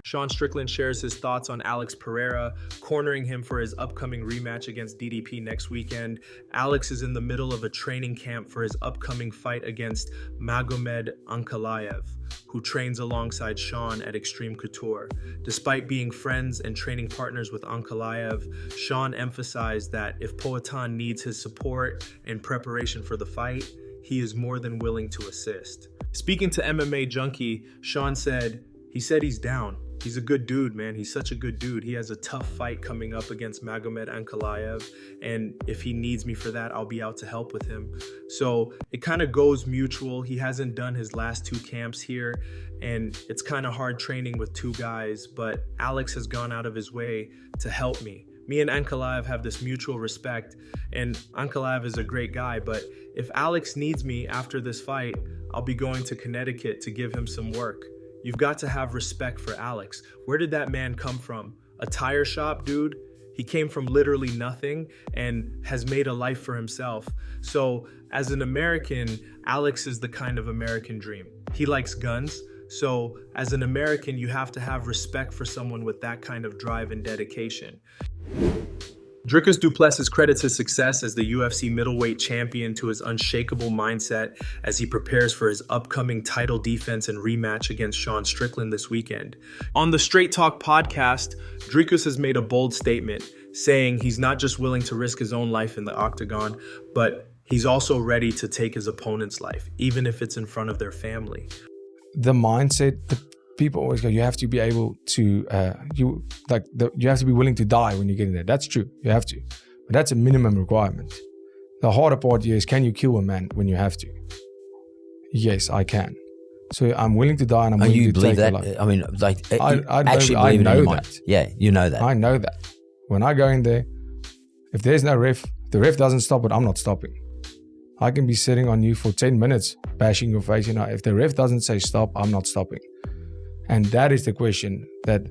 Sean Strickland shares his thoughts on Alex Pereira, cornering him for his upcoming rematch against DDP next weekend. Alex is in the middle of a training camp for his upcoming fight against Magomed Ankalaev, who trains alongside Sean at Extreme Couture. Despite being friends and training partners with Ankalaev, Sean emphasized that if Poatan needs his support in preparation for the fight, he is more than willing to assist. Speaking to MMA Junkie, Sean said, he's down. He's a good dude, man. He's such a good dude. He has a tough fight coming up against Magomed Ankalaev, and if he needs me for that, I'll be out to help with him. So it kind of goes mutual. He hasn't done his last 2 camps here, and it's kind of hard training with 2 guys, but Alex has gone out of his way to help me. Me and Ankalaev have this mutual respect, and Ankalaev is a great guy, but if Alex needs me after this fight, I'll be going to Connecticut to give him some work. You've got to have respect for Alex. Where did that man come from? A tire shop, dude? He came from literally nothing and has made a life for himself. So as an American, Alex is the kind of American dream. He likes guns. So as an American, you have to have respect for someone with that kind of drive and dedication. Dricus Du Plessis credits his success as the UFC middleweight champion to his unshakable mindset as he prepares for his upcoming title defense and rematch against Sean Strickland this weekend. On the Straight Talk podcast, Dricus has made a bold statement, saying he's not just willing to risk his own life in the octagon, but he's also ready to take his opponent's life, even if it's in front of their family. The mindset, people always go, you have to be able to, you have to be willing to die when you get in there. That's true, you have to. But that's a minimum requirement. The harder part here is, can you kill a man when you have to? Yes, I can. So I'm willing to die and I'm willing to take that? a life. I mean, like, I actually know, believe I know it in your that. mind. Yeah, you know that. I know that. When I go in there, if there's no ref, the ref doesn't stop it, I'm not stopping. I can be sitting on you for 10 minutes, bashing your face. If the ref doesn't say stop, I'm not stopping. And that is the question that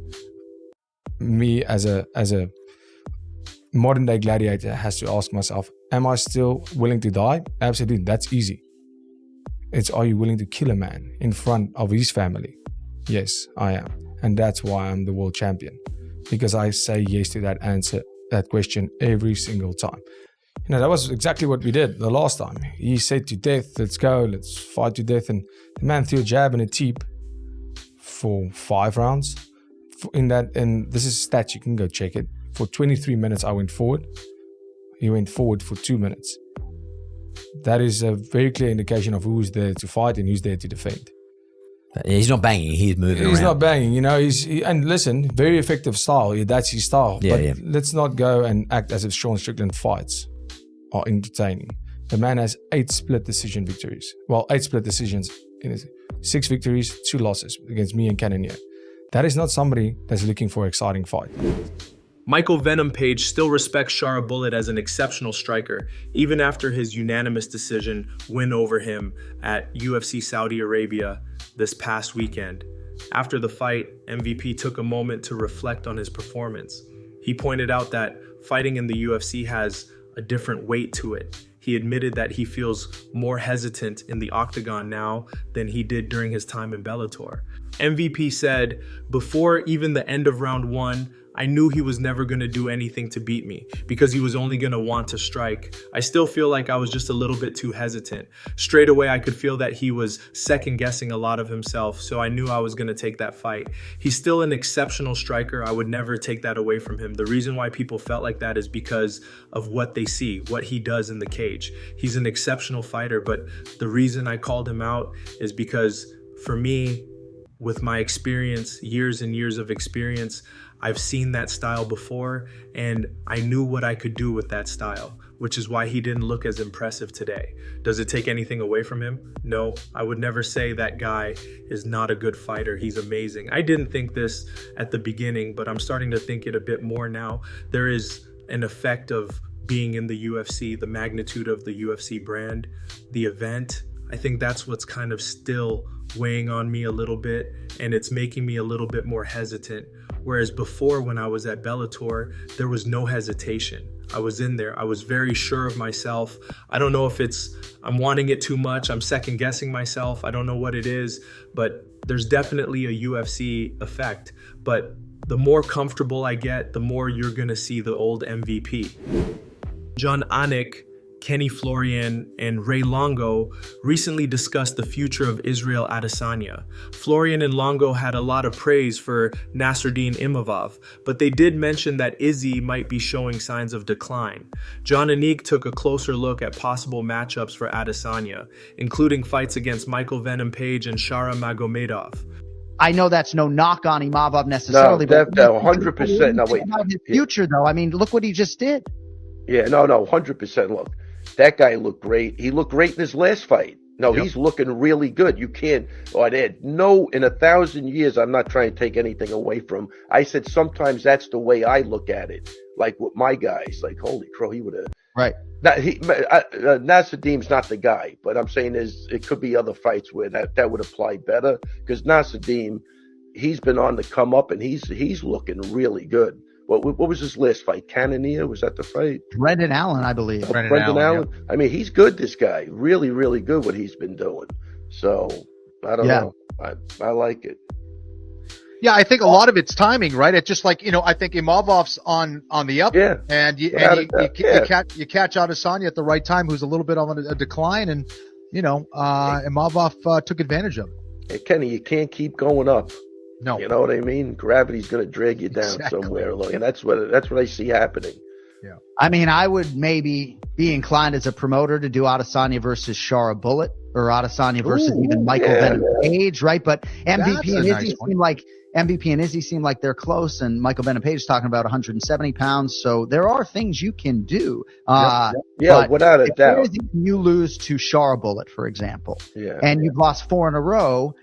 me as a modern day gladiator has to ask myself. Am I still willing to die? Absolutely, that's easy. It's, are you willing to kill a man in front of his family? Yes, I am. And that's why I'm the world champion. Because I say yes to that answer, that question every single time. That was exactly what we did the last time. He said to death, let's go, let's fight to death. And the man threw a jab and a teep for 5 rounds. And this is stats, you can go check it. For 23 minutes, I went forward. He went forward for 2 minutes. That is a very clear indication of who's there to fight and who's there to defend. He's not banging, he's moving around. He's not banging, and listen, very effective style. That's his style. Yeah, but let's not go and act as if Sean Strickland fights are entertaining. The man has 8 split decision victories. Well, 8 split decisions in his 6 victories, 2 losses against me and Cannonier. That is not somebody that's looking for an exciting fight. Michael Venom Page still respects Shara Bullet as an exceptional striker, even after his unanimous decision win over him at UFC Saudi Arabia this past weekend. After the fight, MVP took a moment to reflect on his performance. He pointed out that fighting in the UFC has a different weight to it. He admitted that he feels more hesitant in the octagon now than he did during his time in Bellator. MVP said, before even the end of round 1, I knew he was never going to do anything to beat me because he was only going to want to strike. I still feel like I was just a little bit too hesitant. Straight away, I could feel that he was second guessing a lot of himself, so I knew I was going to take that fight. He's still an exceptional striker. I would never take that away from him. The reason why people felt like that is because of what they see, what he does in the cage. He's an exceptional fighter, but the reason I called him out is because for me, with my experience, years and years of experience, I've seen that style before, and I knew what I could do with that style, which is why he didn't look as impressive today. Does it take anything away from him? No, I would never say that guy is not a good fighter. He's amazing. I didn't think this at the beginning, but I'm starting to think it a bit more now. There is an effect of being in the UFC, the magnitude of the UFC brand, the event. I think that's what's kind of still weighing on me a little bit, and it's making me a little bit more hesitant. Whereas before, when I was at Bellator, there was no hesitation. I was in there. I was very sure of myself. I don't know if I'm wanting it too much. I'm second guessing myself. I don't know what it is, but there's definitely a UFC effect. But the more comfortable I get, the more you're going to see the old MVP. John Anik, Kenny Florian, and Ray Longo recently discussed the future of Israel Adesanya. Florian and Longo had a lot of praise for Nasruddin Imavov, but they did mention that Izzy might be showing signs of decline. John Anik took a closer look at possible matchups for Adesanya, including fights against Michael Venom Page and Shara Magomedov. I know that's no knock on Imavov necessarily, no, but 100%. No, wait. About his future, though. I mean, look what he just did. Yeah, no, 100%. Look, that guy looked great. He looked great in his last fight. No, He's looking really good. You can't, in 1,000 years, I'm not trying to take anything away from him. I said sometimes that's the way I look at it. Like with my guys, like, holy crow, he would have. Right. Nasruddin's not the guy, but I'm saying it could be other fights where that would apply better, because Nasruddin, he's been on the come up and he's looking really good. What was his last fight? Cannoneer? Was that the fight? Brendan Allen, I believe. Brendan Allen. Yeah. I mean, he's good, this guy. Really, really good what he's been doing. So, I don't know. I like it. Yeah, I think a lot of it's timing, right? It's just like, I think Imavov's on the up, and you catch Adesanya at the right time, who's a little bit on a decline, and Imavov took advantage of it. Hey, Kenny, you can't keep going up. No, you know what I mean? Gravity's going to drag you down somewhere, and that's what I see happening. Yeah, I mean, I would maybe be inclined as a promoter to do Adesanya versus Shara Bullet, or Adesanya versus even Michael Venom Page, right? But MVP and Izzy seem like they're close, and Michael Venom Page is talking about 170 pounds. So there are things you can do. Without a doubt. You lose to Shara Bullet, for example, and you've lost 4 in a row.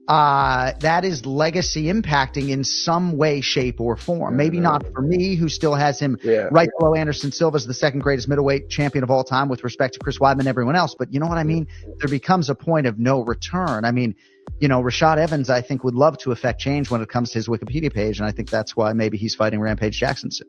That is legacy impacting in some way, shape, or form. Maybe not for me, who still has him right below Anderson Silva as the second greatest middleweight champion of all time with respect to Chris Weidman and everyone else. But you know what I mean? There becomes a point of no return. I mean, Rashad Evans, I think, would love to affect change when it comes to his Wikipedia page. And I think that's why maybe he's fighting Rampage Jackson soon,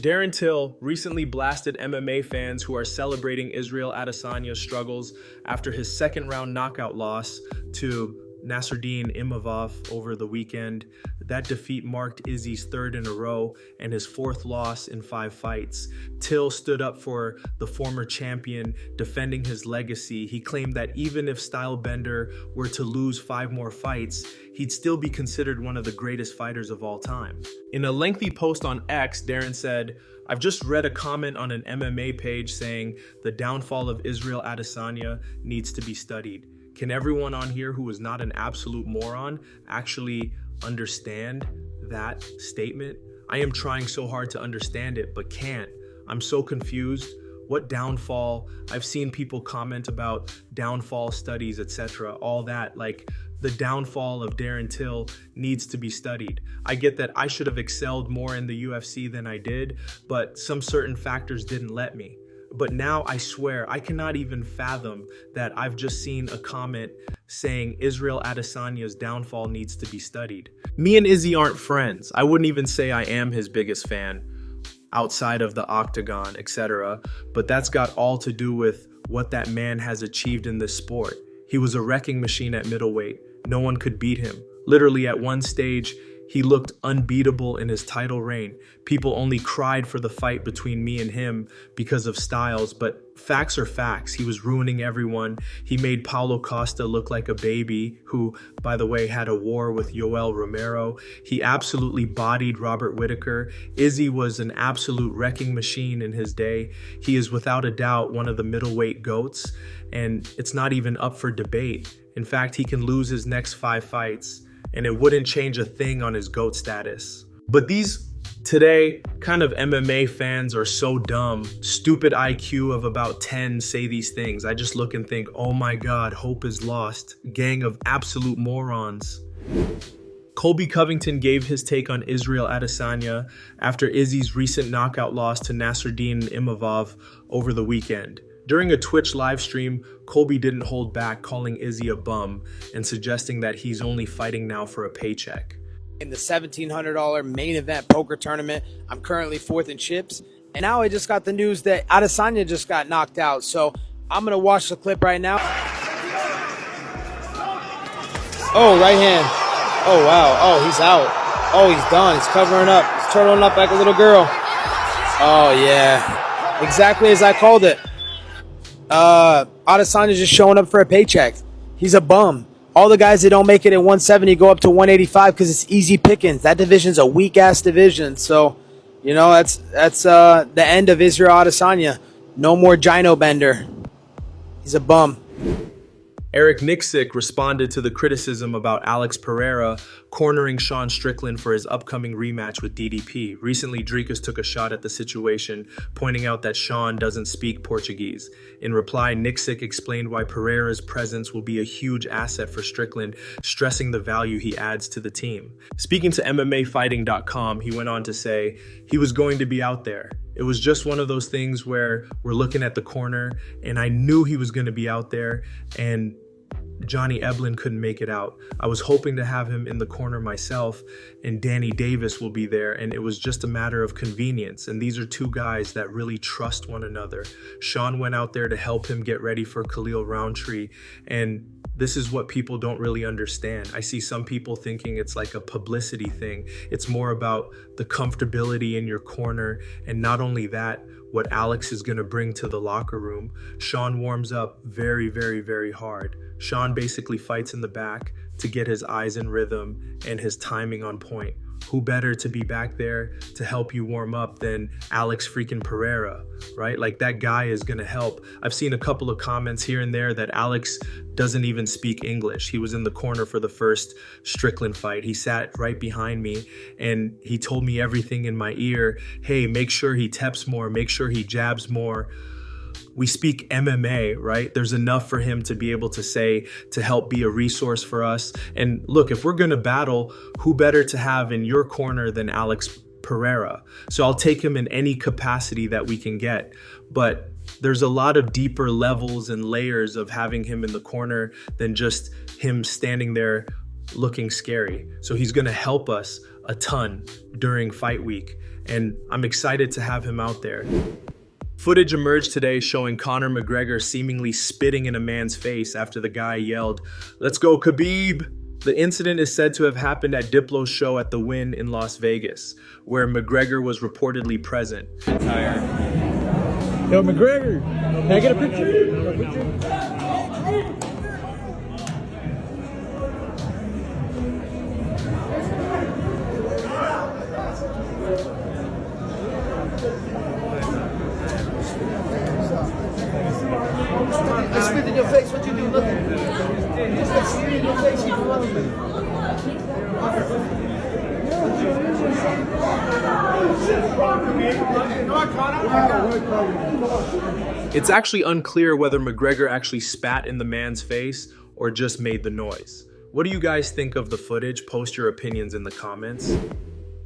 Darren Till recently blasted MMA fans who are celebrating Israel Adesanya's struggles after his second-round knockout loss to Nasruddin Imavov over the weekend. That defeat marked Izzy's 3rd in a row and his 4th loss in 5 fights. Till stood up for the former champion, defending his legacy. He claimed that even if Stylebender were to lose 5 more fights, he'd still be considered one of the greatest fighters of all time. In a lengthy post on X, Darren said, "I've just read a comment on an MMA page saying the downfall of Israel Adesanya needs to be studied. Can everyone on here who is not an absolute moron actually understand that statement? I am trying so hard to understand it, but can't. I'm so confused. What downfall? I've seen people comment about downfall studies, etc. All that, like the downfall of Darren Till needs to be studied. I get that I should have excelled more in the UFC than I did, but some certain factors didn't let me. But now I swear I cannot even fathom that I've just seen a comment saying Israel Adesanya's downfall needs to be studied. Me and Izzy aren't friends. I wouldn't even say I am his biggest fan outside of the octagon, etc. But that's got all to do with what that man has achieved in this sport. He was a wrecking machine at middleweight. No one could beat him. Literally at one stage, he looked unbeatable in his title reign. People only cried for the fight between me and him because of styles, but facts are facts. He was ruining everyone. He made Paulo Costa look like a baby, who, by the way, had a war with Yoel Romero. He absolutely bodied Robert Whittaker. Izzy was an absolute wrecking machine in his day. He is without a doubt one of the middleweight GOATs, and it's not even up for debate. In fact, he can lose his next 5 fights, and it wouldn't change a thing on his GOAT status. But these today kind of MMA fans are so dumb. Stupid IQ of about 10 say these things. I just look and think, oh my God, hope is lost. Gang of absolute morons. Colby Covington gave his take on Israel Adesanya after Izzy's recent knockout loss to Nasruddin Imavov over the weekend. During a Twitch live stream, Colby didn't hold back, calling Izzy a bum and suggesting that he's only fighting now for a paycheck. In the $1,700 main event poker tournament, I'm currently 4th in chips. And now I just got the news that Adesanya just got knocked out. So I'm going to watch the clip right now. Oh, right hand. Oh, wow. Oh, he's out. Oh, he's done. He's covering up. He's turtling up like a little girl. Oh, yeah. Exactly as I called it. Adesanya's just showing up for a paycheck. He's a bum. All the guys that don't make it at 170 go up to 185 because it's easy pickings. That division's a weak-ass division. So, you know, that's the end of Israel Adesanya. No more Gino Bender. He's a bum. Eric Nicksick responded to the criticism about Alex Pereira cornering Sean Strickland for his upcoming rematch with DDP. Recently, Dricus took a shot at the situation, pointing out that Sean doesn't speak Portuguese. In reply, Nicksick explained why Pereira's presence will be a huge asset for Strickland, stressing the value he adds to the team. Speaking to MMAfighting.com, he went on to say he was going to be out there. It was just one of those things where we're looking at the corner and I knew he was going to be out there and Johnny Eblen couldn't make it out. I was hoping to have him in the corner myself and Danny Davis will be there, and it was just a matter of convenience. And these are two guys that really trust one another. Sean went out there to help him get ready for Khalil Roundtree, and this is what people don't really understand. I see some people thinking it's like a publicity thing. It's more about the comfortability in your corner, and not only that, what Alex is going to bring to the locker room. Sean warms up very, very, very hard. Sean basically fights in the back to get his eyes in rhythm and his timing on point. Who better to be back there to help you warm up than Alex freaking Pereira, right? Like, that guy is going to help. I've seen a couple of comments here and there that Alex doesn't even speak English. He was in the corner for the first Strickland fight. He sat right behind me and he told me everything in my ear. Hey, make sure he teps more, make sure he jabs more. We speak MMA, right? There's enough for him to be able to say, to help be a resource for us. And look, if we're going to battle, who better to have in your corner than Alex Pereira? So I'll take him in any capacity that we can get. But there's a lot of deeper levels and layers of having him in the corner than just him standing there looking scary. So he's going to help us a ton during fight week. And I'm excited to have him out there. Footage emerged today showing Conor McGregor seemingly spitting in a man's face after the guy yelled, "Let's go, Khabib!" The incident is said to have happened at Diplo's show at the Wynn in Las Vegas, where McGregor was reportedly present. Yo, McGregor, can I get a picture? I spit in your face, what you do? Nothing. I spit in your face, you love me. It's actually unclear whether McGregor actually spat in the man's face or just made the noise. What do you guys think of the footage? Post your opinions in the comments.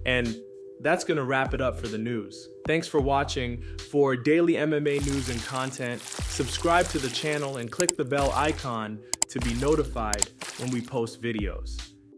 And that's going to wrap it up for the news. Thanks for watching. For daily MMA news and content, subscribe to the channel and click the bell icon to be notified when we post videos.